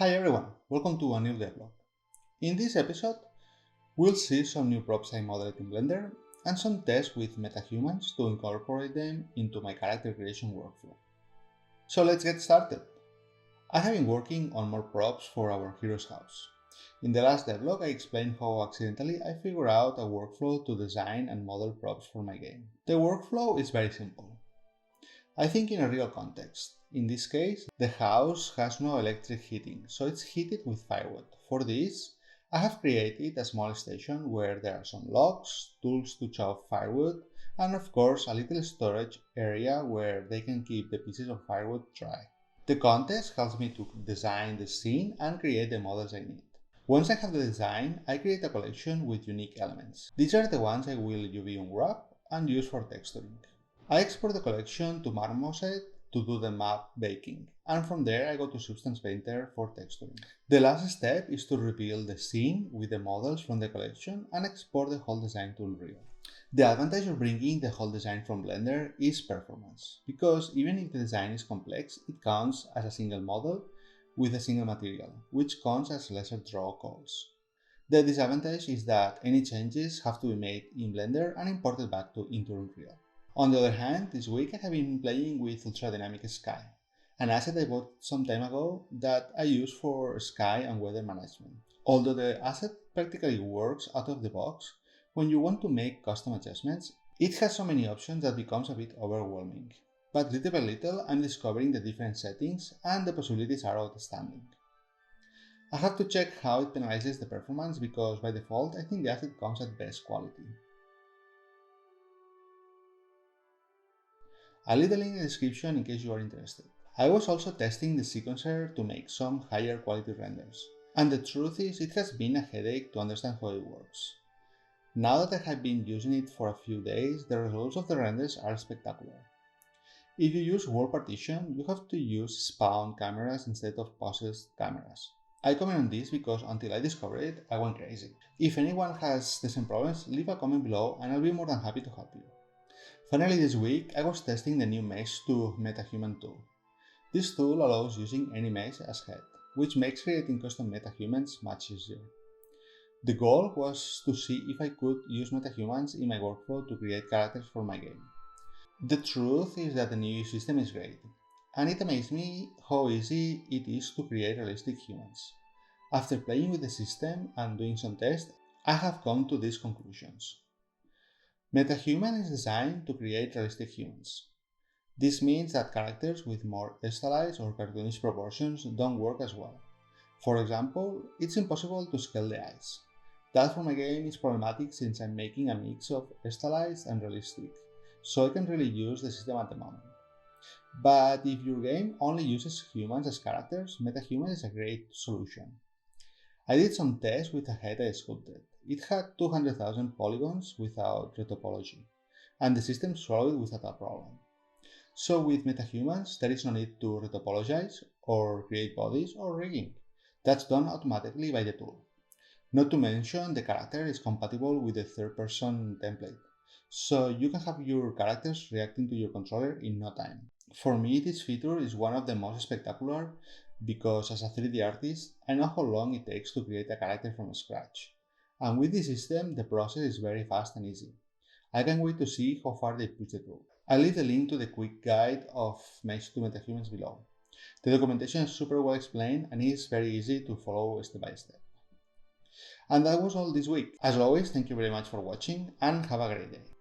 Hi everyone, welcome to a new devlog. In this episode, we'll see some new props I modeled in Blender and some tests with Metahumans to incorporate them into my character creation workflow. So let's get started. I have been working on more props for our hero's house. In the last devlog, I explained how accidentally I figured out a workflow to design and model props for my game. The workflow is very simple. I think in a real context. In this case, the house has no electric heating, so it's heated with firewood. For this, I have created a small station where there are some logs, tools to chop firewood, and of course a little storage area where they can keep the pieces of firewood dry. The context helps me to design the scene and create the models I need. Once I have the design, I create a collection with unique elements. These are the ones I will UV unwrap and use for texturing. I export the collection to Marmoset to do the map baking, and from there I go to Substance Painter for texturing. The last step is to reveal the scene with the models from the collection and export the whole design to Unreal. The advantage of bringing the whole design from Blender is performance, because even if the design is complex, it counts as a single model with a single material, which counts as lesser draw calls. The disadvantage is that any changes have to be made in Blender and imported back into Unreal. On the other hand, this week I have been playing with Ultra Dynamic Sky, an asset I bought some time ago that I use for sky and weather management. Although the asset practically works out of the box, when you want to make custom adjustments, it has so many options that becomes a bit overwhelming. But little by little, I'm discovering the different settings and the possibilities are outstanding. I have to check how it penalizes the performance because by default I think the asset comes at best quality. I'll leave the link in the description in case you are interested. I was also testing the sequencer to make some higher quality renders, and the truth is it has been a headache to understand how it works. Now that I have been using it for a few days, the results of the renders are spectacular. If you use world partition, you have to use spawn cameras instead of possessed cameras. I comment on this because until I discovered it, I went crazy. If anyone has the same problems, leave a comment below and I'll be more than happy to help you. Finally this week, I was testing the new Mest to Metahuman tool. This tool allows using any mesh as head, which makes creating custom metahumans much easier. The goal was to see if I could use metahumans in my workflow to create characters for my game. The truth is that the new system is great, and it amazed me how easy it is to create realistic humans. After playing with the system and doing some tests, I have come to these conclusions. Metahuman is designed to create realistic humans. This means that characters with more stylized or cartoonish proportions don't work as well. For example, it's impossible to scale the eyes. That for my game is problematic since I'm making a mix of stylized and realistic, so I can really use the system at the moment. But if your game only uses humans as characters, Metahuman is a great solution. I did some tests with a head I sculpted. It had 200,000 polygons without retopology, and the system swallowed it without a problem. So with Metahumans, there is no need to retopologize or create bodies or rigging. That's done automatically by the tool. Not to mention, the character is compatible with the third-person template, so you can have your characters reacting to your controller in no time. For me, this feature is one of the most spectacular because as a 3D artist, I know how long it takes to create a character from scratch. And with this system, the process is very fast and easy. I can't wait to see how far they push the tool. I'll leave the link to the quick guide of Mesh to Metahumans below. The documentation is super well explained and is very easy to follow step by step. And that was all this week. As always, thank you very much for watching and have a great day.